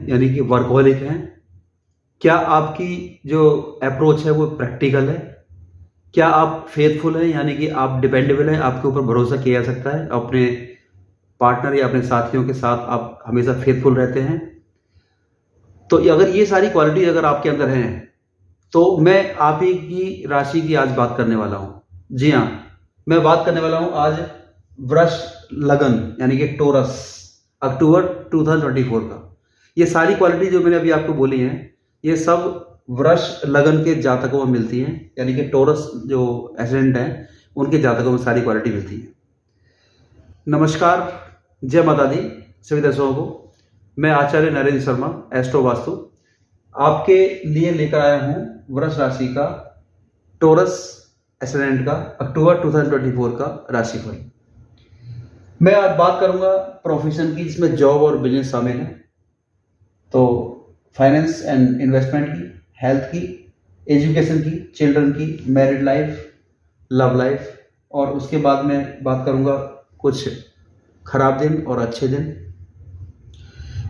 यानी कि वर्कहोलिक हैं? क्या आपकी जो अप्रोच है वो प्रैक्टिकल है? क्या आप फेथफुल हैं, यानी कि आप डिपेंडेबल हैं, आपके ऊपर भरोसा किया जा सकता है? अपने पार्टनर या अपने साथियों के साथ आप हमेशा फेथफुल रहते हैं? तो अगर ये सारी क्वालिटी अगर आपके अंदर हैं, तो मैं आप ही की राशि की आज बात करने वाला हूँ। जी हाँ, मैं बात करने वाला हूँ आज वृष लगन यानी कि टोरस, अक्टूबर 2024 का। ये सारी क्वालिटी जो मैंने अभी आपको बोली हैं, ये सब वृष लगन के जातकों में मिलती हैं, यानी कि टोरस जो एसेंडेंट हैं उनके जातकों में सारी क्वालिटी मिलती है। नमस्कार, जय माता दी सभी दर्शकों को। मैं आचार्य नरेंद्र शर्मा, एस्ट्रो वास्तु, आपके लिए लेकर आया हूं वृष राशि का टोरस एसेंडेंट का अक्टूबर 2024 का राशिफल। मैं आज बात करूंगा प्रोफेशन की, जिसमें जॉब और बिजनेस शामिल है। तो फाइनेंस एंड इन्वेस्टमेंट की, हेल्थ की, एजुकेशन की, चिल्ड्रन की, मैरिड लाइफ, लव लाइफ, और उसके बाद मैं बात करूंगा कुछ खराब दिन और अच्छे दिन,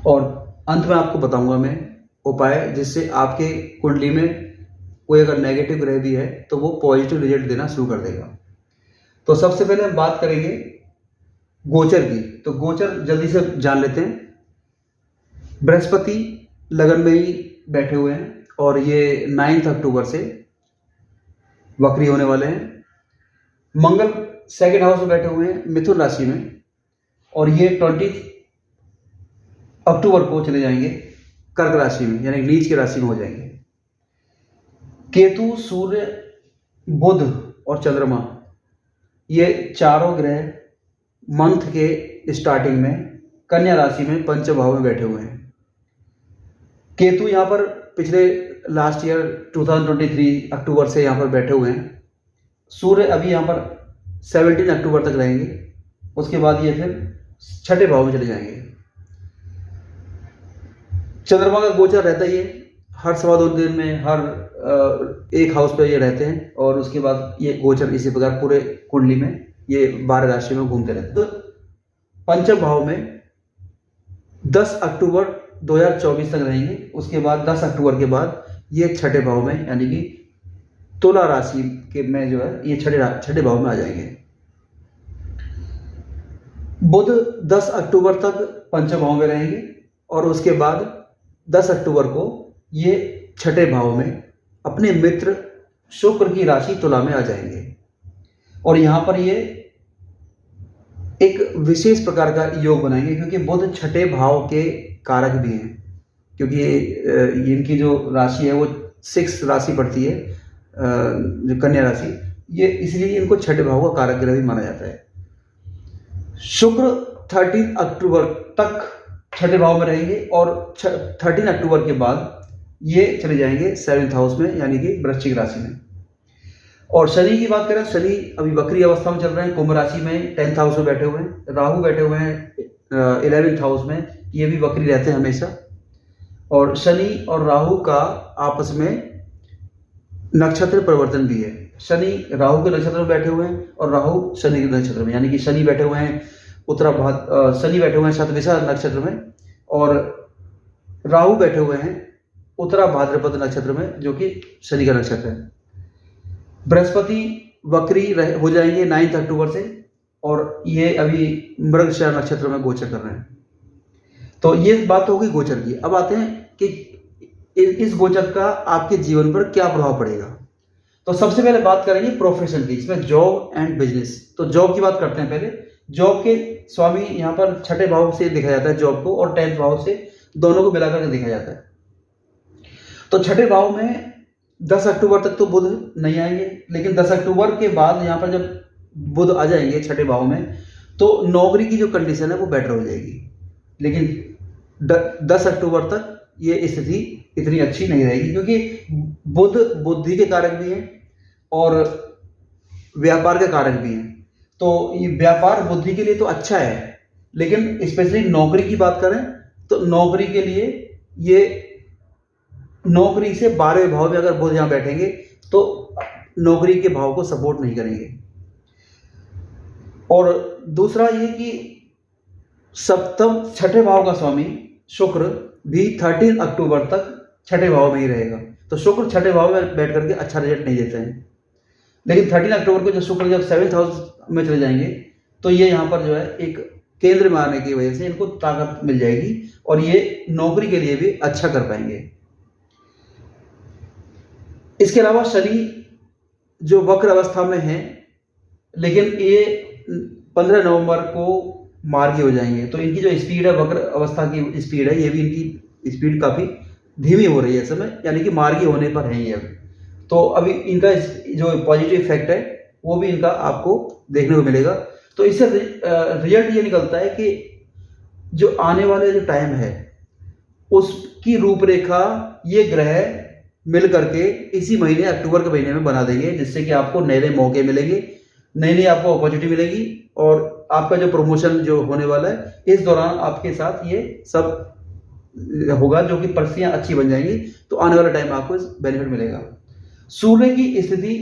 और अंत में आपको बताऊंगा मैं उपाय जिससे आपके कुंडली में कोई अगर नेगेटिव ग्रह भी है तो वो पॉजिटिव रिजल्ट देना शुरू कर देगा। तो सबसे पहले हम बात करेंगे गोचर की। तो गोचर जल्दी से जान लेते हैं। बृहस्पति लगन में ही बैठे हुए हैं और ये 9 अक्टूबर से वक्री होने वाले हैं। मंगल सेकंड हाउस में बैठे हुए हैं मिथुन राशि में, और ये 20 अक्टूबर को चले जाएंगे कर्क राशि में, यानी नीच की राशि में हो जाएंगे। केतु, सूर्य, बुध और चंद्रमा, ये चारों ग्रह मंथ के स्टार्टिंग में कन्या राशि में पंचम भाव में बैठे हुए हैं। केतु यहाँ पर पिछले लास्ट ईयर 2023 अक्टूबर से यहाँ पर बैठे हुए हैं। सूर्य अभी यहाँ पर 17 अक्टूबर तक रहेंगे, उसके बाद ये फिर छठे भाव में चले जाएंगे। चंद्रमा का गोचर रहता ही है हर 2.25 दिन में, हर एक हाउस पे ये रहते हैं, और उसके बाद ये गोचर इसी प्रकार पूरे कुंडली में ये 12 राशि में घूमते रहते हैं। तो पंचम भाव में 10 अक्टूबर 2024 तक रहेंगे, उसके बाद 10 अक्टूबर के बाद ये छठे भाव में, यानी कि तुला राशि के में जो है ये छठे भाव में आ जाएंगे। बुध 10 अक्टूबर तक पंचम भाव में रहेंगे, और उसके बाद 10 अक्टूबर को ये छठे भाव में अपने मित्र शुक्र की राशि तुला में आ जाएंगे। और यहाँ पर ये एक विशेष प्रकार का योग बनाएंगे, क्योंकि बुध छठे भाव के कारक भी हैं, क्योंकि इनकी जो राशि है वो 6 राशि पड़ती है, जो कन्या राशि, ये इसलिए इनको छठे भाव का कारक ग्रह भी माना जाता है। शुक्र 13 अक्टूबर तक छठे भाव में रहेंगे, और 13 अक्टूबर के बाद ये चले जाएंगे 7th हाउस में, यानी कि वृश्चिक राशि में। और शनि की बात करें, शनि अभी वक्री अवस्था में चल रहे हैं, कुंभ राशि में 10th हाउस में बैठे हुए हैं। राहु बैठे हुए हैं 11th हाउस में, ये भी वक्री रहते हैं हमेशा। और शनि और राहु का आपस में नक्षत्र परिवर्तन भी है। शनि राहु के नक्षत्र में बैठे हुए हैं और राहु शनि के नक्षत्र में, यानी कि शनि बैठे हुए हैं शनि बैठे हुए हैं शतभिषा नक्षत्र में, और राहु बैठे हुए हैं उत्तरा भाद्रपद नक्षत्र में, जो कि शनि का नक्षत्र है। बृहस्पति वक्री हो जाएंगे 9 अक्टूबर से, और ये अभी मृगशिरा नक्षत्र में गोचर कर रहे हैं। तो ये बात होगी गोचर की। अब आते हैं कि इस गोचर का आपके जीवन पर क्या प्रभाव पड़ेगा। तो सबसे पहले बात करेंगे प्रोफेशन की, इसमें जॉब एंड बिजनेस। तो जॉब की बात करते हैं पहले। जॉब के स्वामी यहाँ पर छठे भाव से देखा जाता है जॉब को, और 10th भाव से, दोनों को मिलाकर के देखा जाता है। तो छठे भाव में 10 अक्टूबर तक तो बुध नहीं आएंगे, लेकिन 10 अक्टूबर के बाद यहाँ पर जब बुध आ जाएंगे छठे भाव में, तो नौकरी की जो कंडीशन है वो बेटर हो जाएगी। लेकिन 10 अक्टूबर तक ये स्थिति इतनी अच्छी नहीं रहेगी, क्योंकि बुध बुद्धि के कारक भी हैं और व्यापार के कारक भी हैं। तो ये व्यापार बुद्धि के लिए तो अच्छा है, लेकिन स्पेशली नौकरी की बात करें तो नौकरी के लिए ये नौकरी से 12वें भाव में अगर बुध यहाँ बैठेंगे तो नौकरी के भाव को सपोर्ट नहीं करेंगे। और दूसरा ये कि सप्तम छठे भाव का स्वामी शुक्र भी 13 अक्टूबर तक छठे भाव में ही रहेगा। तो शुक्र छठे भाव में बैठ करके अच्छा रिजल्ट नहीं देते हैं, लेकिन 13 अक्टूबर को जो शुक्र जब 7th हाउस में चले जाएंगे तो ये यहाँ पर जो है एक केंद्र में आने की वजह से इनको ताकत मिल जाएगी और ये नौकरी के लिए भी अच्छा कर पाएंगे। इसके अलावा शनि जो वक्र अवस्था में है, लेकिन ये 15 नवंबर को मार्गी हो जाएंगे, तो इनकी जो स्पीड है, वक्र अवस्था की स्पीड है, ये भी इनकी स्पीड काफ़ी धीमी हो रही है इस समय, यानी कि मार्गी होने पर है ये अभी। तो अभी इनका जो पॉजिटिव इफेक्ट है वो भी इनका आपको देखने को मिलेगा। तो इससे रिजल्ट ये निकलता है कि जो आने वाले जो टाइम है उसकी रूपरेखा ये ग्रह मिल करके इसी महीने, अक्टूबर के महीने में बना देंगे, जिससे कि आपको नए नए मौके मिलेंगे, नई नई आपको अपॉर्चुनिटी मिलेगी और आपका जो प्रमोशन जो होने वाला है इस दौरान आपके साथ ये सब होगा, जो कि परिस्थितियां अच्छी बन जाएंगी। तो आने वाला टाइम आपको इस बेनिफिट मिलेगा। सूर्य की स्थिति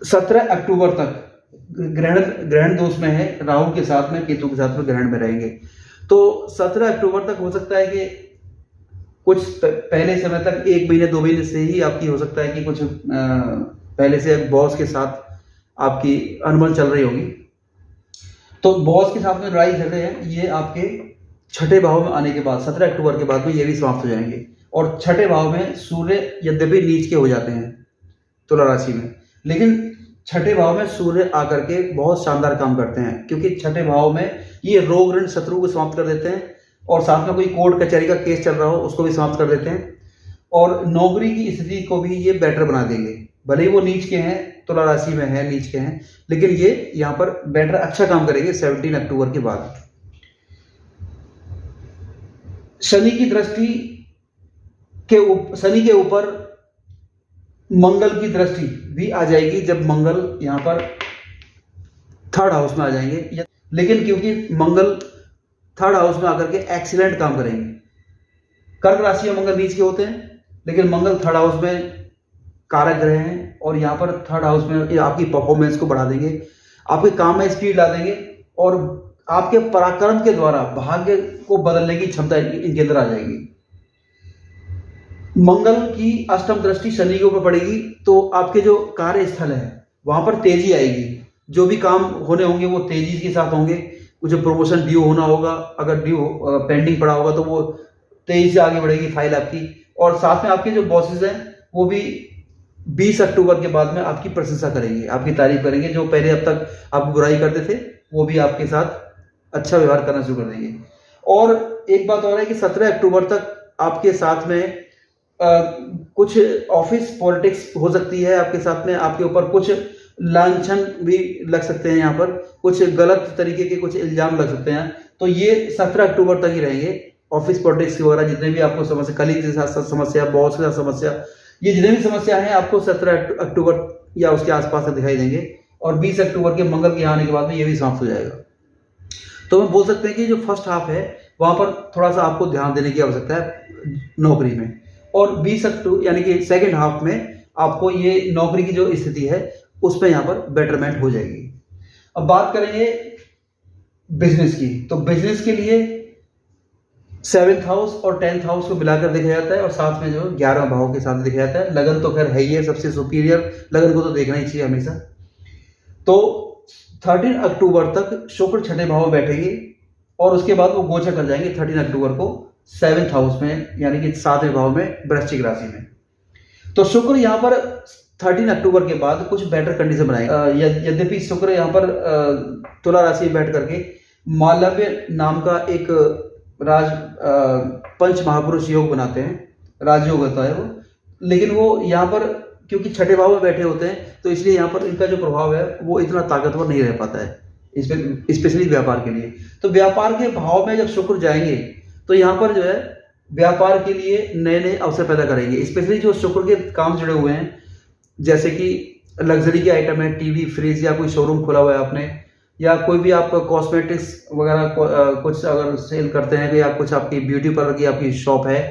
17 अक्टूबर तक ग्रहण दोष में है, राहु के साथ में, केतु के साथ में ग्रहण में रहेंगे। तो 17 अक्टूबर तक हो सकता है कि कुछ पहले समय तक 1 महीने 2 महीने से ही आपकी हो सकता है कि कुछ पहले से बॉस के साथ आपकी अनबन चल रही होगी। तो बॉस के साथ में लड़ाई झगड़े हैं, ये आपके छठे भाव में आने के बाद 17 अक्टूबर के बाद में ये भी समाप्त हो जाएंगे। और छठे भाव में सूर्य यद्यपि नीच के हो जाते हैं तुला राशि में, लेकिन छठे भाव में सूर्य आकर के बहुत शानदार काम करते हैं, क्योंकि छठे भाव में ये रोग ऋण शत्रु को समाप्त कर देते हैं और साथ में कोई कोर्ट कचहरी का केस चल रहा हो उसको भी समाप्त कर देते हैं और नौकरी की स्थिति को भी ये बेटर बना देंगे। भले ही वो नीच के हैं, तुला राशि में है, नीच के हैं, लेकिन ये यहाँ पर बेटर अच्छा काम करेंगे 17 अक्टूबर के बाद। शनि की दृष्टि शनि के ऊपर मंगल की दृष्टि भी आ जाएगी जब मंगल यहाँ पर 3rd हाउस में आ जाएंगे। लेकिन क्योंकि मंगल 3rd हाउस में आकर के एक्सीलेंट काम करेंगे, कर्क राशि में मंगल नीच के होते हैं, लेकिन मंगल 3rd हाउस में कारक ग्रह हैं और यहाँ पर 3rd हाउस में आपकी परफॉर्मेंस को बढ़ा देंगे, आपके काम में स्पीड ला देंगे और आपके पराक्रम के द्वारा भाग्य को बदलने की क्षमता इनके अंदर आ जाएगी। मंगल की अष्टम दृष्टि शनि के ऊपर पड़ेगी तो आपके जो कार्य स्थल है वहां पर तेजी आएगी, जो भी काम होने होंगे वो तेजी के साथ होंगे। कुछ प्रमोशन ड्यू होना होगा, अगर ड्यू पेंडिंग पड़ा होगा तो वो तेजी से आगे बढ़ेगी फाइल आपकी। और साथ में आपके जो बॉसेस हैं वो भी 20 अक्टूबर के बाद में आपकी प्रशंसा करेंगे, आपकी तारीफ करेंगे। जो पहले अब तक आप बुराई करते थे वो भी आपके साथ अच्छा व्यवहार करना शुरू कर देंगे। और एक बात और है कि 17 अक्टूबर तक आपके साथ में कुछ ऑफिस पॉलिटिक्स हो सकती है आपके साथ में, आपके ऊपर कुछ लांछन भी लग सकते हैं, यहाँ पर कुछ गलत तरीके के कुछ इल्जाम लग सकते हैं। तो ये 17 अक्टूबर तक ही रहेंगे। ऑफिस पॉलिटिक्स वगैरह जितने भी आपको समस्या, कलीग के साथ समस्या, बॉस के साथ समस्या, ये जितने भी समस्या हैं आपको 17 अक्टूबर या उसके आसपास दिखाई देंगे। और 20 अक्टूबर के मंगल के आने के बाद में ये भी समाप्त हो जाएगा। तो हम बोल सकते हैं कि जो फर्स्ट हाफ है वहां पर थोड़ा सा आपको ध्यान देने की आवश्यकता है नौकरी में, और 20 अक्टूबर यानी कि सेकेंड हाफ में आपको ये नौकरी की जो स्थिति है उसमें यहाँ पर बेटरमेंट हो जाएगी। अब बात करेंगे बिजनेस की, तो बिजनेस के लिए 7th हाउस और 10th हाउस को मिलाकर देखा जाता है और साथ में जो 11 भाव के साथ देखा जाता है। लगन तो खैर है ही है, सबसे सुपीरियर लगन को तो देखना ही चाहिए हमेशा। तो 13 अक्टूबर तक शुक्र छठे भाव में बैठेंगे और उसके बाद वो गोचर कर जाएंगे 13 अक्टूबर को 7th हाउस में, यानी कि 7वें भाव में, वृश्चिक राशि में। तो शुक्र यहाँ पर 13 अक्टूबर के बाद कुछ बेटर कंडीशन बनाएगा। यद्यपि शुक्र यहाँ पर तुला राशि में बैठ करके मालव्य नाम का एक पंच महापुरुष योग बनाते हैं, राजयोग होता है वो, लेकिन वो यहाँ पर क्योंकि छठे भाव में बैठे होते हैं तो इसलिए यहाँ पर इनका जो प्रभाव है वो इतना ताकतवर नहीं रह पाता है, स्पेशली व्यापार के लिए। तो व्यापार के भाव में जब शुक्र जाएंगे तो यहाँ पर जो है व्यापार के लिए नए नए अवसर पैदा करेंगे, स्पेशली जो शुक्र के काम जुड़े हुए हैं, जैसे कि लग्जरी के आइटम है, टीवी, फ्रिज, या कोई शोरूम खोला हुआ है आपने, या कोई भी आप कॉस्मेटिक्स वगैरह कुछ अगर सेल करते हैं, या कुछ आपकी ब्यूटी पार्लर की आपकी शॉप है,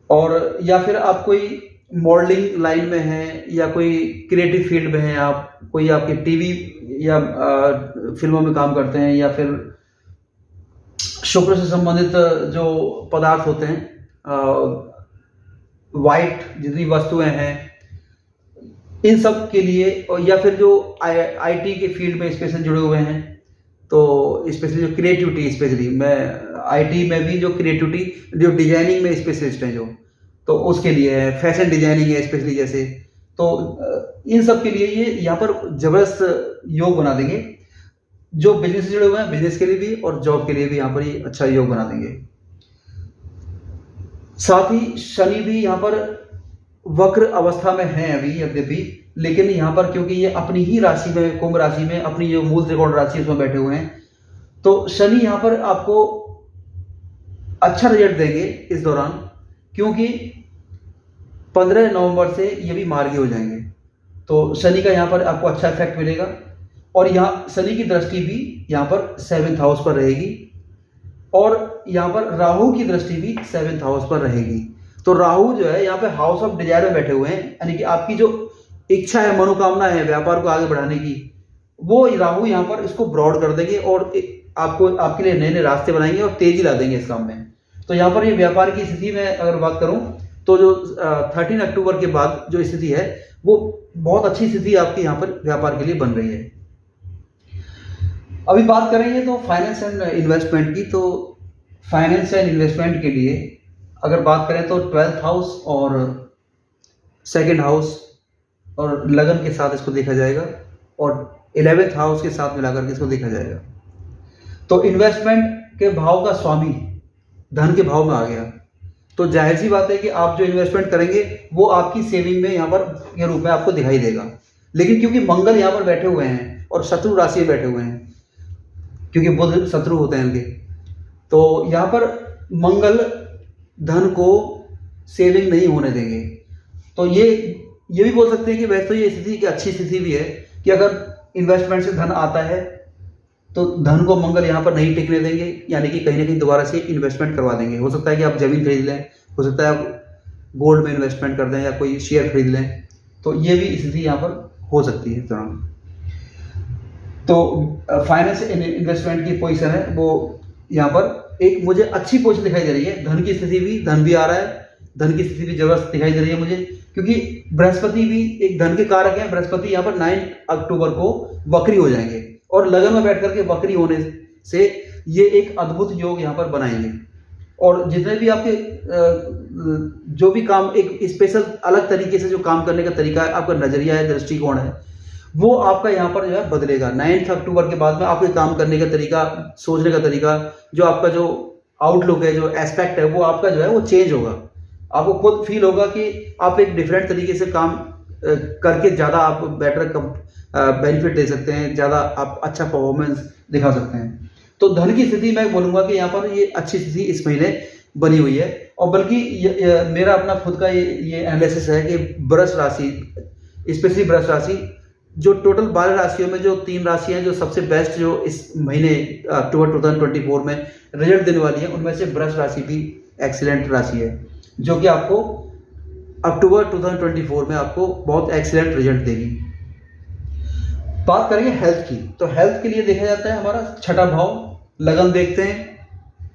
और या फिर आप कोई मॉडलिंग लाइन में हैं या कोई क्रिएटिव फील्ड में हैं, आप कोई आपके टीवी या फिल्मों में काम करते हैं, या फिर शुक्र से संबंधित जो पदार्थ होते हैं, वाइट जितनी वस्तुएं हैं, इन सब के लिए, और या फिर जो आईटी के फील्ड में स्पेशल जुड़े हुए हैं, तो स्पेशली जो क्रिएटिविटी, स्पेशली मैं आईटी में भी जो क्रिएटिविटी, जो डिजाइनिंग में स्पेशलिस्ट हैं जो, तो उसके लिए है, फैशन डिजाइनिंग है स्पेशली जैसे, तो इन सब के लिए ये यहाँ पर जबरदस्त योग बना देंगे। जो बिजनेस से जुड़े हुए हैं, बिजनेस के लिए भी और जॉब के लिए भी यहाँ पर ये अच्छा योग बना देंगे। साथ ही शनि भी यहाँ पर वक्र अवस्था में है अभी यद्यपि, लेकिन यहाँ पर क्योंकि ये अपनी ही राशि में, कुंभ राशि में, अपनी जो मूल त्रिकोण राशि उसमें बैठे हुए हैं, तो शनि यहाँ पर आपको अच्छा रिजल्ट देंगे इस दौरान, क्योंकि 15 नवंबर से ये भी मार्गी हो जाएंगे। तो शनि का यहाँ पर आपको अच्छा इफेक्ट मिलेगा, और यहाँ शनि की दृष्टि भी यहाँ पर 7th हाउस पर रहेगी, और यहाँ पर राहु की दृष्टि भी 7th हाउस पर रहेगी। तो राहु जो है यहाँ पे हाउस ऑफ डिजायर में बैठे हुए हैं, यानी कि आपकी जो इच्छा है, मनोकामना है व्यापार को आगे बढ़ाने की, वो राहु यहाँ पर इसको ब्रॉड कर देंगे और आपको, आपके लिए नए नए रास्ते बनाएंगे और तेजी ला देंगे इस काम में। तो यहाँ पर ये व्यापार की स्थिति में अगर बात करूं, तो जो 13 अक्टूबर के बाद जो स्थिति है, वो बहुत अच्छी स्थिति आपकी यहाँ पर व्यापार के लिए बन रही है। अभी बात करेंगे तो फाइनेंस एंड इन्वेस्टमेंट की। तो फाइनेंस एंड इन्वेस्टमेंट के लिए अगर बात करें तो 12th हाउस और 2nd हाउस और लगन के साथ इसको देखा जाएगा, और 11th हाउस के साथ मिलाकर के इसको देखा जाएगा। तो इन्वेस्टमेंट के भाव का स्वामी धन के भाव में आ गया, तो जाहिर सी बात है कि आप जो इन्वेस्टमेंट करेंगे वो आपकी सेविंग में यहाँ पर के रूप में आपको दिखाई देगा। लेकिन क्योंकि मंगल यहाँ पर बैठे हुए हैं और शत्रु राशि में बैठे हुए हैं, क्योंकि बुध शत्रु होते हैं इनके, तो यहाँ पर मंगल धन को सेविंग नहीं होने देंगे। तो ये भी बोल सकते हैं कि वैसे तो ये स्थिति की अच्छी स्थिति भी है कि अगर इन्वेस्टमेंट से धन आता है तो धन को मंगल यहाँ पर नहीं टिकने देंगे, यानी कि कहीं ना कहीं दोबारा से इन्वेस्टमेंट करवा देंगे। हो सकता है कि आप जमीन खरीद लें, हो सकता है आप गोल्ड में इन्वेस्टमेंट कर दें या कोई शेयर खरीद लें, तो ये भी स्थिति यहाँ पर हो सकती है इस दौरान। तो फाइनेंस इन्वेस्टमेंट की पोजीशन है वो यहाँ पर एक मुझे अच्छी पोजीशन दिखाई दे रही है। धन की स्थिति भी, धन भी आ रहा है, धन की स्थिति भी जबरदस्त दिखाई दे रही है मुझे, क्योंकि बृहस्पति भी एक धन के कारक हैं। बृहस्पति यहाँ पर 9 अक्टूबर को वक्री हो जाएंगे, और लगन में बैठ करके वक्री होने से ये एक अद्भुत योग यहाँ पर बनाएंगे। और जितने भी आपके जो भी काम, एक स्पेशल अलग तरीके से जो काम करने का तरीका है, आपका नजरिया है, दृष्टिकोण है, वो आपका यहाँ पर जो है बदलेगा। 9 अक्टूबर के बाद में आपके काम करने का तरीका, सोचने का तरीका, जो आपका जो आउटलुक है, जो एस्पेक्ट है, वो आपका जो है वो चेंज होगा। आपको खुद फील होगा कि आप एक डिफरेंट तरीके से काम करके ज़्यादा आप बेटर बेनिफिट दे सकते हैं, ज़्यादा आप अच्छा परफॉर्मेंस दिखा सकते हैं। तो धन की स्थिति मैं बोलूँगा कि यहाँ पर ये अच्छी स्थिति इस महीने बनी हुई है। और बल्कि मेरा अपना खुद का ये एनालिसिस है कि वृष राशि, स्पेशली वृष राशि, जो टोटल 12 राशियों में जो 3 राशियाँ जो सबसे बेस्ट जो इस महीने अक्टूबर 2024 में रिजल्ट देने वाली है, उनमें से वृष राशि भी एक्सीलेंट राशि है, जो कि आपको अक्टूबर 2024 में आपको बहुत एक्सीलेंट रिजल्ट देगी। बात करेंगे हेल्थ की, तो हेल्थ के लिए देखा जाता है हमारा 6ठा भाव, लगन देखते हैं,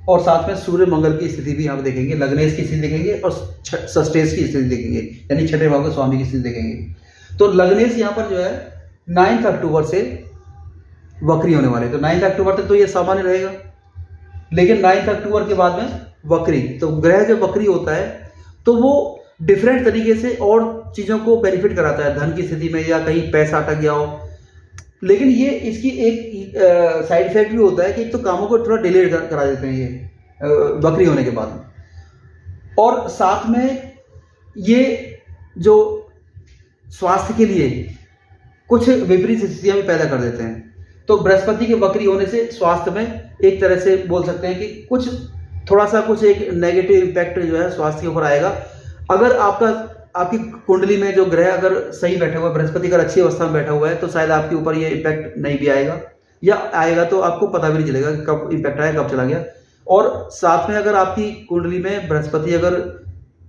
और साथ में सूर्य मंगल की स्थिति भी हम देखेंगे, लग्नेश की स्थिति देखेंगे और सस्टेश की स्थिति देखेंगे, यानी 6ठे भाव के स्वामी की स्थिति देखेंगे। तो लग्नेश यहाँ पर जो है 9 अक्टूबर से वक्री होने वाले, तो 9 अक्टूबर तक तो ये सामान्य रहेगा, लेकिन 9 अक्टूबर के बाद में वक्री, तो ग्रह जब वक्री होता है तो वो डिफरेंट तरीके से और चीज़ों को बेनिफिट कराता है, धन की स्थिति में या कहीं पैसा अटक गया हो। लेकिन ये इसकी एक साइड इफेक्ट भी होता है कि एक तो कामों को थोड़ा डिले करा देते हैं ये वक्री होने के बाद, और साथ में ये जो स्वास्थ्य के लिए कुछ विपरीत स्थितियां भी पैदा कर देते हैं। तो बृहस्पति के वक्री होने से स्वास्थ्य में एक तरह से बोल सकते हैं कि कुछ थोड़ा सा कुछ एक नेगेटिव इम्पैक्ट जो है स्वास्थ्य के ऊपर आएगा। अगर आपकी कुंडली में जो ग्रह अगर सही बैठा हुआ है, बृहस्पति अगर अच्छी अवस्था में बैठा हुआ है, तो शायद आपके ऊपर ये इम्पैक्ट नहीं भी आएगा, या आएगा तो आपको पता भी नहीं चलेगा कि कब इम्पैक्ट आया, कब चला गया। और साथ में अगर आपकी कुंडली में बृहस्पति अगर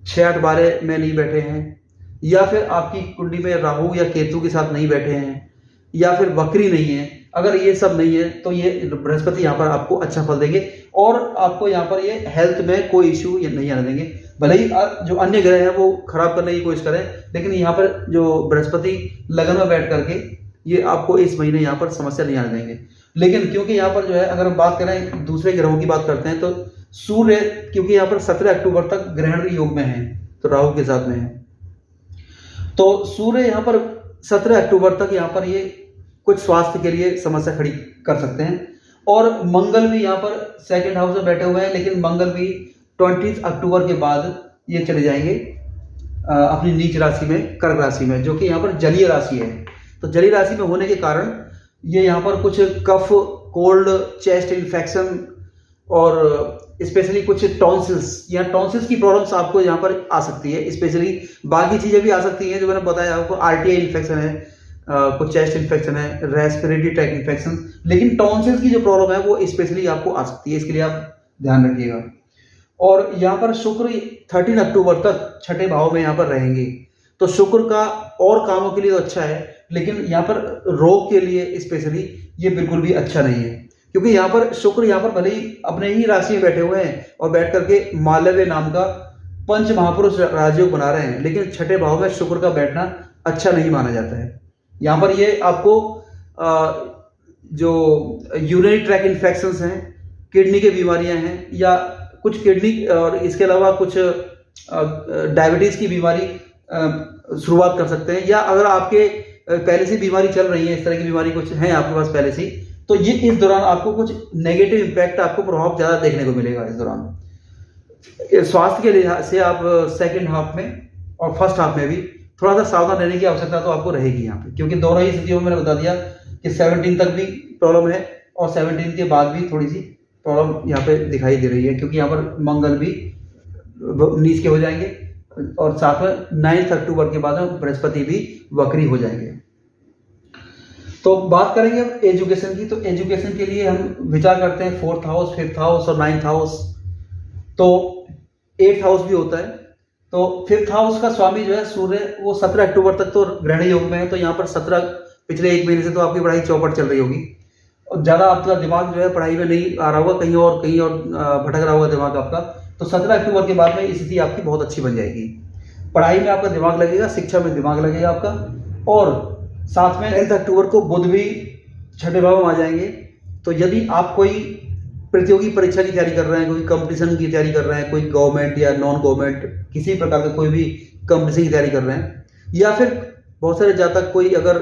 6, 8, 12 में नहीं बैठे हैं, या फिर आपकी कुंडली में राहु या केतु के साथ नहीं बैठे हैं, या फिर वक्री नहीं है, अगर ये सब नहीं है तो ये बृहस्पति यहाँ पर आपको अच्छा फल देंगे और आपको यहाँ पर ये हेल्थ में कोई इश्यू ये नहीं आने देंगे। भले ही जो अन्य ग्रह हैं वो खराब करने की कोशिश करें, लेकिन यहाँ पर जो बृहस्पति लगन में बैठ करके ये आपको इस महीने यहाँ पर समस्या नहीं आने देंगे। लेकिन क्योंकि यहाँ पर जो है अगर हम बात करें दूसरे ग्रहों की बात करते हैं तो सूर्य, क्योंकि यहाँ पर 17 अक्टूबर तक ग्रहण योग में है तो राहु के साथ में है, तो सूर्य यहाँ पर 17 अक्टूबर तक यहाँ पर ये कुछ स्वास्थ्य के लिए समस्या खड़ी कर सकते हैं। और मंगल भी यहाँ पर सेकंड हाउस में बैठे हुए हैं, लेकिन मंगल भी 20 अक्टूबर के बाद ये चले जाएंगे अपनी नीच राशि में, कर्क राशि में, जो कि यहाँ पर जलीय राशि है। तो जलीय राशि में होने के कारण ये यहाँ पर कुछ कफ, कोल्ड, चेस्ट इन्फेक्शन और स्पेशली कुछ टॉन्सिल्स या टॉन्सिल्स की प्रॉब्लम्स आपको यहाँ पर आ सकती है। स्पेशली बाकी चीज़ें भी आ सकती हैं जो मैंने बताया आपको, आरटीआई इन्फेक्शन है, कुछ चेस्ट इन्फेक्शन है, रेस्पिरेटरी ट्रैक इन्फेक्शन, लेकिन टॉन्सिल्स की जो प्रॉब्लम है वो स्पेशली आपको आ सकती है, इसके लिए आप ध्यान रखिएगा। और यहाँ पर शुक्र 13 अक्टूबर तक छठे भाव में यहाँ पर रहेंगे, तो शुक्र का और कामों के लिए तो अच्छा है, लेकिन यहाँ पर रोग के लिए स्पेशली ये बिल्कुल भी अच्छा नहीं है, क्योंकि यहाँ पर शुक्र यहाँ पर भले ही अपने ही राशि में बैठे हुए हैं और बैठ करके मालव्य नाम का पंच महापुरुष राजयोग बना रहे हैं, लेकिन छठे भाव में शुक्र का बैठना अच्छा नहीं माना जाता है। यहाँ पर ये आपको जो यूरिनरी ट्रैक इन्फेक्शंस हैं, किडनी की बीमारियां हैं, या कुछ किडनी और इसके अलावा कुछ डायबिटीज़ की बीमारी शुरुआत कर सकते हैं, या अगर आपके पहले से बीमारी चल रही है, इस तरह की बीमारी कुछ है आपके पास पहले से, तो ये इस दौरान आपको कुछ नेगेटिव इम्पैक्ट, आपको प्रभाव ज़्यादा देखने को मिलेगा इस दौरान। स्वास्थ्य के लिहाज से आप सेकेंड हाफ में और फर्स्ट हाफ में भी थोड़ा सा सावधान रहने की आवश्यकता तो आपको रहेगी यहाँ पे, क्योंकि दोनों ही स्थितियों में मैंने बता दिया कि 17 तक भी प्रॉब्लम है और 17 के बाद भी थोड़ी सी प्रॉब्लम यहाँ पे दिखाई दे रही है, क्योंकि यहाँ पर मंगल भी नीच के हो जाएंगे और साथ में 9 अक्टूबर के बाद बृहस्पति भी वक्री हो जाएंगे। तो बात करेंगे अब एजुकेशन की, तो एजुकेशन के लिए हम विचार करते हैं 4th हाउस, 5th हाउस और 9th हाउस, तो 8th हाउस भी होता है। तो 5th हाउस का स्वामी जो है सूर्य, वो 17 अक्टूबर तक तो ग्रहण योग में है, तो यहाँ पर 17 पिछले 1 महीने से तो आपकी पढ़ाई चौपट चल रही होगी और ज़्यादा आपका दिमाग जो है पढ़ाई में नहीं आ रहा होगा, कहीं और भटक रहा होगा दिमाग आपका। तो 17 अक्टूबर के बाद में स्थिति आपकी बहुत अच्छी बन जाएगी, पढ़ाई में आपका दिमाग लगेगा, शिक्षा में दिमाग लगेगा आपका। और साथ में 10 अक्टूबर को बुध भी छठे भाव में आ जाएंगे। तो यदि आप कोई प्रतियोगी परीक्षा की तैयारी कर रहे हैं, कोई कंपटीशन की तैयारी कर रहे हैं, कोई गवर्नमेंट या नॉन गवर्नमेंट किसी प्रकार का कोई भी कंपटीशन की तैयारी कर रहे हैं, या फिर बहुत सारे जातक कोई अगर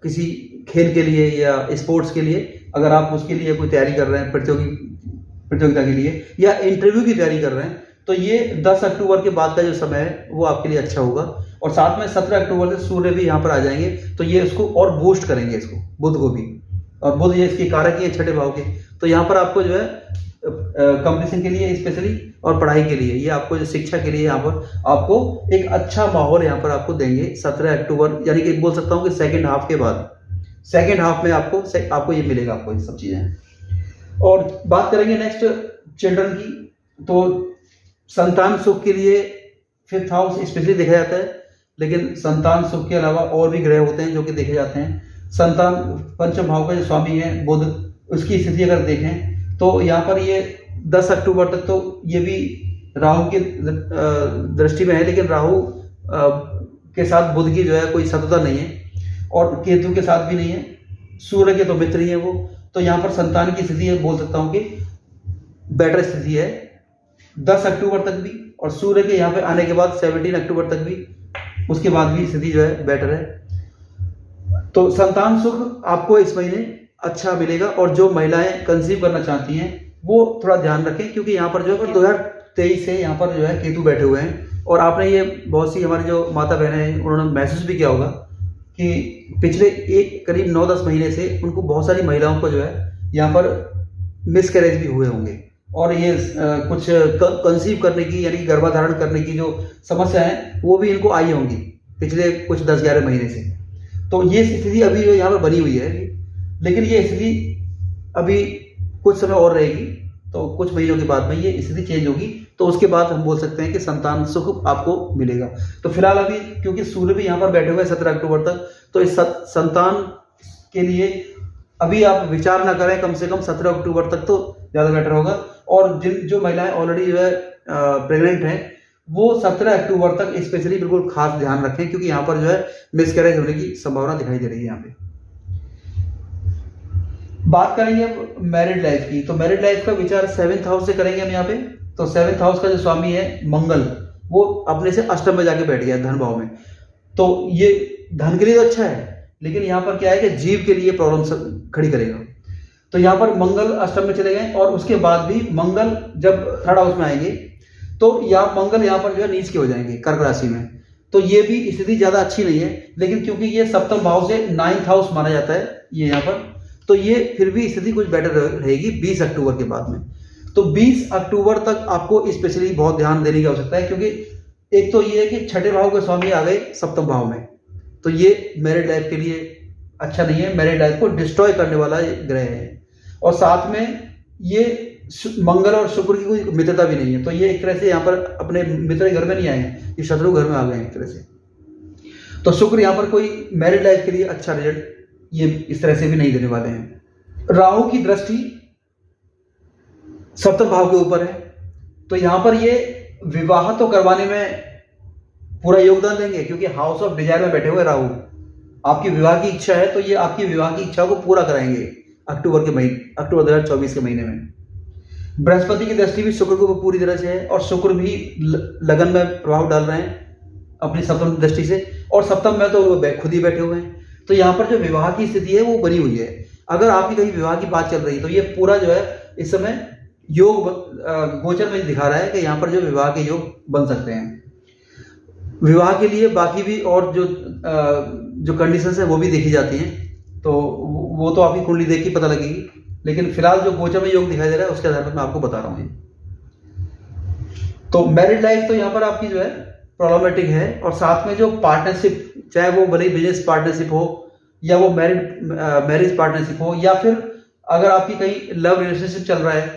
किसी खेल के लिए या स्पोर्ट्स के लिए अगर आप उसके लिए कोई तैयारी कर रहे हैं, प्रतियोगिता के लिए या इंटरव्यू की तैयारी कर रहे हैं, तो ये 10 अक्टूबर के बाद का जो समय है वो आपके लिए अच्छा होगा। और साथ में 17 अक्टूबर से सूर्य भी यहाँ पर आ जाएंगे, तो ये इसको और बूस्ट करेंगे, इसको बुध को भी, और बुध ये इसके कारक ही है छठे भाव के। तो यहाँ पर आपको जो है कंपटीशन के लिए स्पेशली और पढ़ाई के लिए, ये आपको जो शिक्षा के लिए यहाँ पर आपको एक अच्छा माहौल यहाँ पर आपको देंगे 17 अक्टूबर, यानी कि बोल सकता हूँ कि सेकेंड हाफ के बाद, सेकेंड हाफ में आपको ये मिलेगा, आपको ये सब चीज़ें। और बात करेंगे नेक्स्ट चिल्ड्रन की, तो संतान सुख के लिए 5th हाउस स्पेशली देखा जाता है, लेकिन संतान सुख के अलावा और भी ग्रह होते हैं जो कि देखे जाते हैं। संतान पंचम भाव का जो स्वामी है बुध, उसकी स्थिति अगर देखें तो यहाँ पर ये 10 अक्टूबर तक तो ये भी राहु की दृष्टि में है, लेकिन राहु के साथ बुध की जो है कोई सतता नहीं है और केतु के साथ भी नहीं है, सूर्य के तो मित्र ही है वो। तो यहाँ पर संतान की स्थिति है, बोल सकता हूँ कि बेटर स्थिति है 10 अक्टूबर तक भी, और सूर्य के यहाँ पे आने के बाद 17 अक्टूबर तक भी, उसके बाद भी स्थिति जो है बेटर है। तो संतान सुख आपको इस महीने अच्छा मिलेगा। और जो महिलाएं कंसीव करना चाहती हैं वो थोड़ा ध्यान रखें, क्योंकि यहाँ पर जो है 2023 से यहाँ पर जो है केतु बैठे हुए हैं। और आपने ये बहुत सी हमारी जो माता बहनें हैं उन्होंने महसूस भी किया होगा कि पिछले करीब 9-10 महीने से उनको बहुत सारी महिलाओं को जो है यहाँ पर मिसकैरेज भी हुए होंगे, और ये कुछ कंसीव करने की यानी गर्भाधारण करने की जो समस्या है वो भी इनको आई होंगी पिछले कुछ 10-11 महीने से। तो ये स्थिति अभी यहाँ पर बनी हुई है, लेकिन ये स्थिति अभी कुछ समय और रहेगी, तो कुछ महीनों के बाद में ये स्थिति चेंज होगी, तो उसके बाद हम बोल सकते हैं कि संतान सुख आपको मिलेगा। तो फिलहाल अभी क्योंकि सूर्य भी यहाँ पर बैठे हुए हैं 17 अक्टूबर तक, तो इस संतान के लिए अभी आप विचार ना करें, कम से कम 17 अक्टूबर तक तो ज़्यादा बेटर होगा। और जो महिलाएं ऑलरेडी जो है प्रेग्नेंट हैं वो 17 अक्टूबर तक स्पेशली बिल्कुल खास ध्यान रखें, क्योंकि यहाँ पर जो है मिसकैरेज होने की संभावना दिखाई दे रही है। यहाँ पे बात करेंगे अब मैरिड लाइफ की, तो मैरिड लाइफ का विचार 7th हाउस से करेंगे हम यहाँ पे। तो 7th हाउस का जो स्वामी है मंगल, वो अपने से अष्टम में जाके बैठ गया धन भाव में। तो ये धन के लिए तो अच्छा है, लेकिन यहाँ पर क्या है कि जीव के लिए प्रॉब्लम खड़ी करेगा। तो यहाँ पर मंगल अष्टम में चले गए और उसके बाद भी मंगल जब 3rd हाउस में आएंगे तो मंगल यहाँ पर जो है नीच के हो जाएंगे कर्क राशि में। तो ये भी स्थिति ज्यादा अच्छी नहीं है, लेकिन क्योंकि ये 7th भाव से 9th हाउस माना जाता है ये यहाँ पर, तो ये फिर भी स्थिति कुछ बेटर रहेगी 20 अक्टूबर के बाद में। तो 20 अक्टूबर तक आपको स्पेशली बहुत ध्यान देने की आवश्यकता है, क्योंकि एक तो ये है कि 6ठे भाव के स्वामी आ गए 7th भाव में, तो ये मैरिड लाइफ के लिए अच्छा नहीं है, मैरिड लाइफ को डिस्ट्रॉय करने वाला ग्रह है। और साथ में ये मंगल और शुक्र की कोई मित्रता भी नहीं है, तो ये एक तरह से यहाँ पर अपने मित्र के घर में नहीं आए हैं, ये शत्रु घर में आ गए हैं एक तरह से। तो शुक्र यहाँ पर कोई मैरिड लाइफ के लिए अच्छा रिजल्ट ये इस तरह से भी नहीं देने वाले हैं। राहु की दृष्टि 7th भाव के ऊपर है, तो यहाँ पर ये विवाह तो करवाने में पूरा योगदान देंगे, क्योंकि हाउस ऑफ डिजायर में बैठे हुए राहु, आपकी विवाह की इच्छा है तो ये आपकी विवाह की इच्छा को पूरा कराएंगे अक्टूबर 2024 के महीने में। बृहस्पति की दृष्टि भी शुक्र को पूरी तरह से है, और शुक्र भी लगन में प्रभाव डाल रहे हैं अपनी 7th दृष्टि से, और 7th में तो खुद ही बैठे हुए हैं। तो यहाँ पर जो विवाह की स्थिति है वो बनी हुई है। अगर आपकी कहीं विवाह की बात चल रही है तो ये पूरा जो है इस समय योग गोचर में दिखा रहा है कि यहाँ पर जो विवाह के योग बन सकते हैं। विवाह के लिए बाकी भी और जो कंडीशंस है वो भी देखी जाती हैं, तो वो तो आपकी कुंडली देख के पता लगेगी, लेकिन फिलहाल जो गोचर में योग दिखाई दे रहा है उसके आधार पर मैं आपको बता रहा हूँ। तो मैरिड लाइफ तो यहाँ पर आपकी जो है प्रॉब्लमेटिक है, और साथ में जो पार्टनरशिप, चाहे वो भले बिजनेस पार्टनरशिप हो या वो मैरिज पार्टनरशिप हो, या फिर अगर आपकी कहीं लव रिलेशनशिप चल रहा है,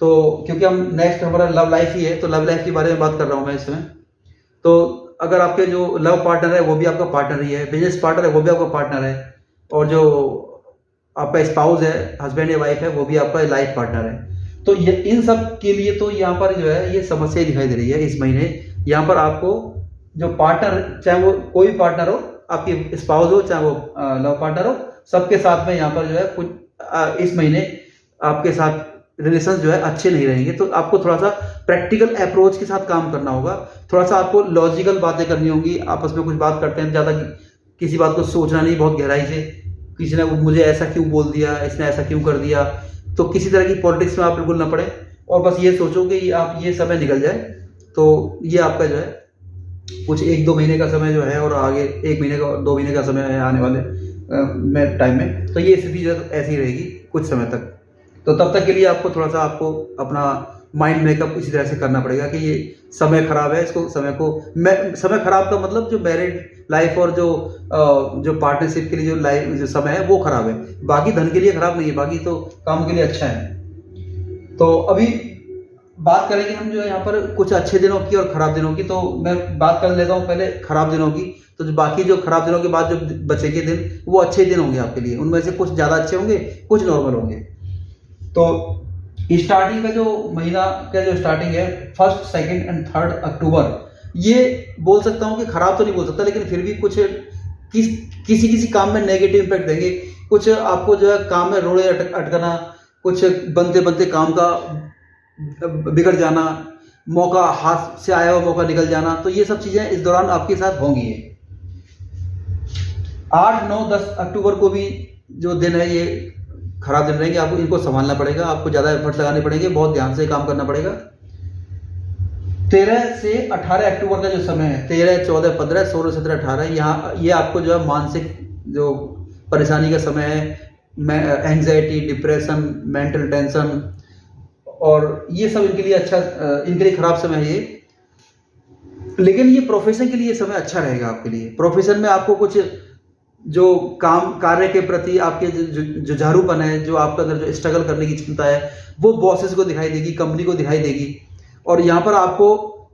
तो क्योंकि हम नेक्स्ट हमारा लव लाइफ ही है, तो लव लाइफ के बारे में बात कर रहा हूँ मैं इस समय। तो अगर आपके जो लव पार्टनर है वो भी आपका पार्टनर ही है, बिजनेस पार्टनर है वो भी आपका पार्टनर है, और जो आपका स्पाउस है, हस्बैंड या वाइफ है, वो भी आपका लाइफ पार्टनर है। तो ये इन सब के लिए तो यहाँ पर जो है ये समस्या दिखाई दे रही है इस महीने। यहाँ पर आपको जो पार्टनर, चाहे वो कोई पार्टनर हो, आपकी स्पाउस हो चाहे वो लव पार्टनर हो, सबके साथ में यहाँ पर जो है कुछ इस महीने आपके साथ रिलेशन जो है अच्छे नहीं रहेंगे। तो आपको थोड़ा सा प्रैक्टिकल अप्रोच के साथ काम करना होगा, थोड़ा सा आपको लॉजिकल बातें करनी होंगी। आपस में कुछ बात करते हैं, ज़्यादा किसी बात को सोचना नहीं बहुत गहराई से, किसी ने मुझे ऐसा क्यों बोल दिया, इसने ऐसा क्यों कर दिया, तो किसी तरह की पॉलिटिक्स में आप बिल्कुल ना पड़े, और बस ये सोचो कि आप ये समय निकल जाए। तो ये आपका जो है कुछ 1-2 महीने का समय जो है, और आगे 1 महीने का 2 महीने का समय है आने वाले टाइम में, तो ये स्थिति जो ऐसी रहेगी कुछ समय तक। तो तब तक के लिए आपको थोड़ा सा अपना माइंड मेकअप इसी तरह से करना पड़ेगा कि ये समय खराब है, इसको समय खराब का मतलब जो मैरिड लाइफ और जो पार्टनरशिप के लिए जो समय है वो खराब है, बाकी धन के लिए खराब नहीं है, बाकी तो काम के लिए अच्छा है। तो अभी बात करेंगे हम जो है यहाँ पर कुछ अच्छे दिनों की और खराब दिनों की। तो मैं बात कर लेता हूँ पहले खराब दिनों की। तो जो बाकी जो खराब दिनों के बाद जो बचेंगे दिन वो अच्छे दिन होंगे आपके लिए, उनमें से कुछ ज़्यादा अच्छे होंगे, कुछ नॉर्मल होंगे। तो स्टार्टिंग का जो महीना का जो स्टार्टिंग है 1st, 2nd एंड 3rd अक्टूबर, ये बोल सकता हूँ कि खराब तो नहीं बोल सकता, लेकिन फिर भी कुछ किसी काम में नेगेटिव इम्पैक्ट देंगे। कुछ आपको जो है काम में रोड़े अटकना, कुछ बनते बनते काम का बिगड़ जाना, मौका हाथ से आया हुआ मौका निकल जाना, तो ये सब चीजें इस दौरान आपके साथ होंगी। 8, 9, 10 अक्टूबर को भी जो दिन है ये खराब दिन रहेंगे, आपको इनको संभालना पड़ेगा, आपको ज्यादा एफर्ट लगाने पड़ेंगे, बहुत ध्यान से काम करना पड़ेगा। 13 से 18 अक्टूबर का जो समय है, 13, 14, 15, 16, 17, 18, यहाँ ये आपको जो है मानसिक जो परेशानी का समय है, एंग्जाइटी, डिप्रेशन, मेंटल टेंशन, और ये सब इनके लिए खराब समय है ये। लेकिन ये प्रोफेशन के लिए समय अच्छा रहेगा आपके लिए। प्रोफेशन में आपको कुछ जो कार्य के प्रति आपके जो जुझारूपन है, जो आपका अंदर जो स्ट्रगल करने की क्षमता है, वो बॉसेस को दिखाई देगी, कंपनी को दिखाई देगी, और यहाँ पर आपको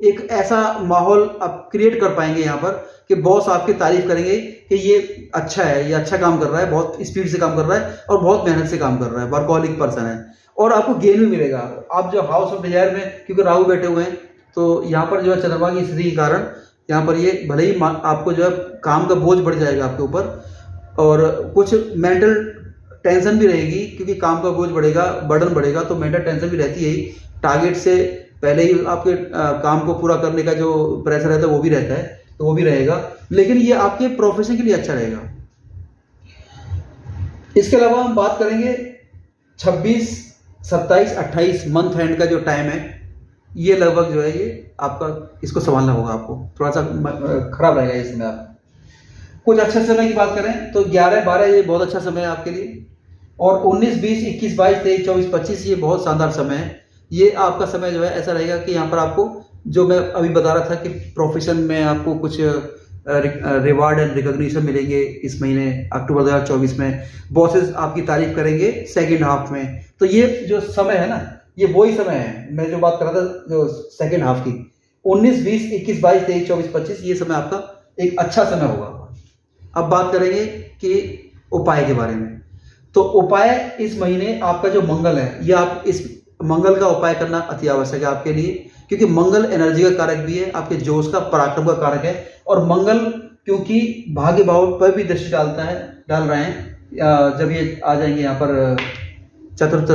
एक ऐसा माहौल आप क्रिएट कर पाएंगे यहाँ पर कि बॉस आपकी तारीफ करेंगे कि ये अच्छा है, ये अच्छा काम कर रहा है, बहुत स्पीड से काम कर रहा है और बहुत मेहनत से काम कर रहा है, वर्कहॉलिक पर्सन है। और आपको गेन भी मिलेगा। आप जो हाउस ऑफ डिजायर में, क्योंकि राहु बैठे हुए हैं, तो यहाँ पर जो है चंद्रमा की स्थिति के कारण यहाँ पर ये भले ही आपको जो है काम का बोझ बढ़ जाएगा आपके ऊपर, और कुछ मेंटल टेंशन भी रहेगी, क्योंकि काम का बोझ बढ़ेगा, बर्डन बढ़ेगा, तो मेंटल टेंशन भी रहती है ही। टारगेट से पहले ही आपके काम को पूरा करने का जो प्रेशर रहता है वो भी रहता है, तो वो भी रहेगा, लेकिन ये आपके प्रोफेशन के लिए अच्छा रहेगा। इसके अलावा हम बात करेंगे 26, 27, 28 मंथ एंड का जो टाइम है, ये लगभग जो है ये आपका, इसको संभालना होगा आपको, थोड़ा सा खराब रहेगा ये समय। आप कुछ अच्छे समय की बात करें तो 11, 12 ये बहुत अच्छा समय है आपके लिए, और 19, 20, 21, 22, 23, 24, 25 ये बहुत शानदार समय है। ये आपका समय जो है ऐसा रहेगा कि यहाँ पर आपको, जो मैं अभी बता रहा था कि प्रोफेशन में आपको कुछ रिवार्ड एंड रिकॉग्निशन मिलेंगे इस महीने अक्टूबर 2024 में, बॉसेस आपकी तारीफ करेंगे सेकेंड हाफ में। तो ये जो समय है ना, ये वही समय है मैं जो बात कर रहा था, जो सेकेंड हाफ की 19, 20, 21, 22, 23, 24, 25 ये समय आपका एक अच्छा समय होगा। अब बात करेंगे कि उपाय के बारे में। तो उपाय इस महीने आपका जो मंगल है, ये आप इस मंगल का उपाय करना अति आवश्यक है आपके लिए, क्योंकि मंगल एनर्जी का कारक भी है, आपके जोश का, पराक्रम का कारक है। और मंगल क्योंकि भाग्य भाव पर भी दृष्टि डाल रहे हैं, जब ये आ जाएंगे यहाँ पर चतुर्थ,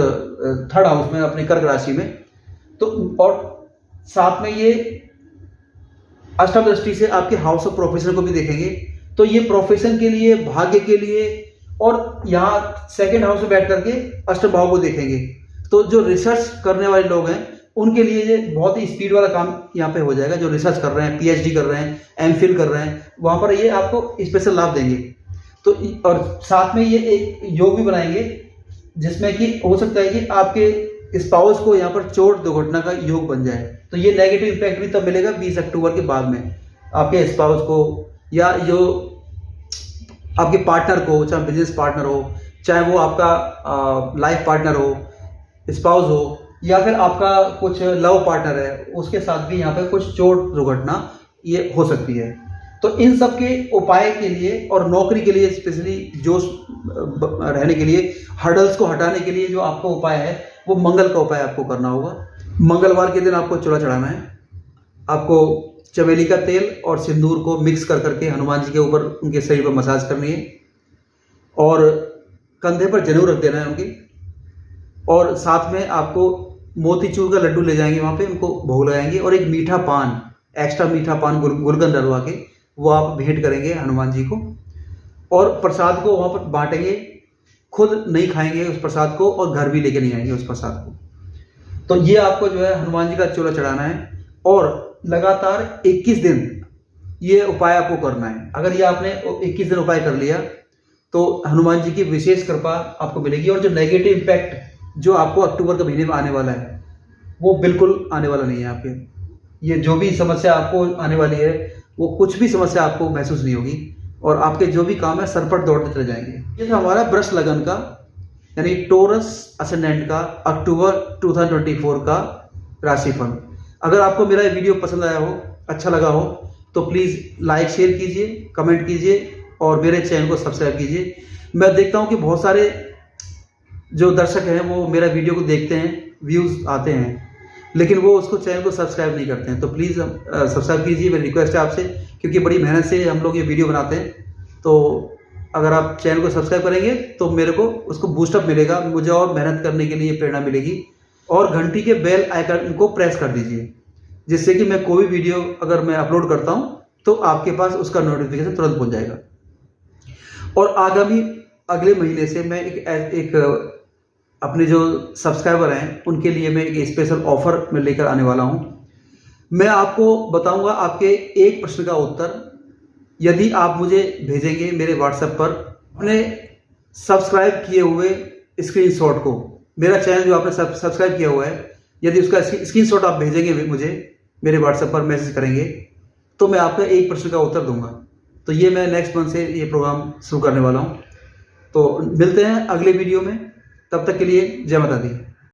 थर्ड हाउस में अपनी कर्क राशि में, तो और साथ में ये अष्टम दृष्टि से आपके हाउस ऑफ प्रोफेशन को भी देखेंगे। तो ये प्रोफेशन के लिए, भाग्य के लिए, और यहाँ सेकंड हाउस में बैठ करके अष्टम भाव को देखेंगे। तो जो रिसर्च करने वाले लोग हैं उनके लिए ये बहुत ही स्पीड वाला काम यहाँ पे हो जाएगा। जो रिसर्च कर रहे हैं, पीएचडी कर रहे हैं, एमफिल कर रहे हैं, वहाँ पर ये आपको स्पेशल लाभ देंगे। तो और साथ में ये एक योग भी बनाएंगे, जिसमें कि हो सकता है कि आपके स्पाउस को यहाँ पर चोट दुर्घटना का योग बन जाए। तो ये नेगेटिव इम्पैक्ट भी तब मिलेगा 20 अक्टूबर के बाद में, आपके स्पाउस को, या जो आपके पार्टनर को, चाहे बिजनेस पार्टनर हो, चाहे वो आपका लाइफ पार्टनर हो, स्पाउस हो, या फिर आपका कुछ लव पार्टनर है, उसके साथ भी यहाँ पे कुछ चोट दुर्घटना ये हो सकती है। तो इन सब के उपाय के लिए और नौकरी के लिए स्पेशली जोश रहने के लिए, हर्डल्स को हटाने के लिए जो आपका उपाय है वो मंगल का उपाय आपको करना होगा। मंगलवार के दिन आपको चूल्हा चढ़ाना है। आपको चमेली का तेल और सिंदूर को मिक्स कर करके हनुमान जी के ऊपर, उनके शरीर पर मसाज करनी है, और कंधे पर जनेऊ रख देना है उनके, और साथ में आपको मोतीचूर का लड्डू ले जाएंगे, वहाँ पे उनको भोग लगाएंगे, और एक मीठा पान, एक्स्ट्रा मीठा पान गुलकंद डलवा के वो आप भेंट करेंगे हनुमान जी को, और प्रसाद को वहाँ पर बांटेंगे। खुद नहीं खाएंगे उस प्रसाद को, और घर भी लेके नहीं आएंगे उस प्रसाद को। तो ये आपको जो है हनुमान जी का चूल्हा चढ़ाना है, और लगातार 21 दिन ये उपाय आपको करना है। अगर ये आपने 21 दिन उपाय कर लिया तो हनुमान जी की विशेष कृपा आपको मिलेगी, और जो नेगेटिव इम्पैक्ट जो आपको अक्टूबर के महीने में आने वाला है वो बिल्कुल आने वाला नहीं है आपके। ये जो भी समस्या आपको आने वाली है, वो कुछ भी समस्या आपको महसूस नहीं होगी, और आपके जो भी काम है सरपट दौड़ते चले जाएंगे। ये था हमारा वृष लगन का, यानी टोरस असेंडेंट का अक्टूबर 2024 का राशिफल। अगर आपको मेरा ये वीडियो पसंद आया हो, अच्छा लगा हो, तो प्लीज़ लाइक शेयर कीजिए, कमेंट कीजिए, और मेरे चैनल को सब्सक्राइब कीजिए। मैं देखता हूँ कि बहुत सारे जो दर्शक हैं वो मेरा वीडियो को देखते हैं, व्यूज़ आते हैं, लेकिन वो उसको चैनल को सब्सक्राइब नहीं करते हैं। तो प्लीज़ सब्सक्राइब कीजिए, मेरी रिक्वेस्ट है आपसे, क्योंकि बड़ी मेहनत से हम लोग ये वीडियो बनाते हैं। तो अगर आप चैनल को सब्सक्राइब करेंगे तो मेरे को उसको बूस्टअप मिलेगा, मुझे और मेहनत करने के लिए प्रेरणा मिलेगी। और घंटी के बेल आइकन को प्रेस कर दीजिए, जिससे कि मैं कोई भी वीडियो अगर मैं अपलोड करता हूँ तो आपके पास उसका नोटिफिकेशन तुरंत पहुँच जाएगा। और आगामी अगले महीने से मैं एक अपने जो सब्सक्राइबर हैं उनके लिए मैं एक स्पेशल ऑफर में लेकर आने वाला हूं। मैं आपको बताऊंगा आपके एक प्रश्न का उत्तर, यदि आप मुझे भेजेंगे मेरे व्हाट्सएप पर अपने सब्सक्राइब किए हुए स्क्रीनशॉट को। मेरा चैनल जो आपने सब्सक्राइब किया हुआ है, यदि उसका स्क्रीनशॉट आप भेजेंगे मुझे, मेरे व्हाट्सएप पर मैसेज करेंगे, तो मैं आपका एक प्रश्न का उत्तर दूंगा। तो ये मैं नेक्स्ट मंथ से ये प्रोग्राम शुरू करने वाला हूँ। तो मिलते हैं अगले वीडियो में, तब तक के लिए जय माता दी।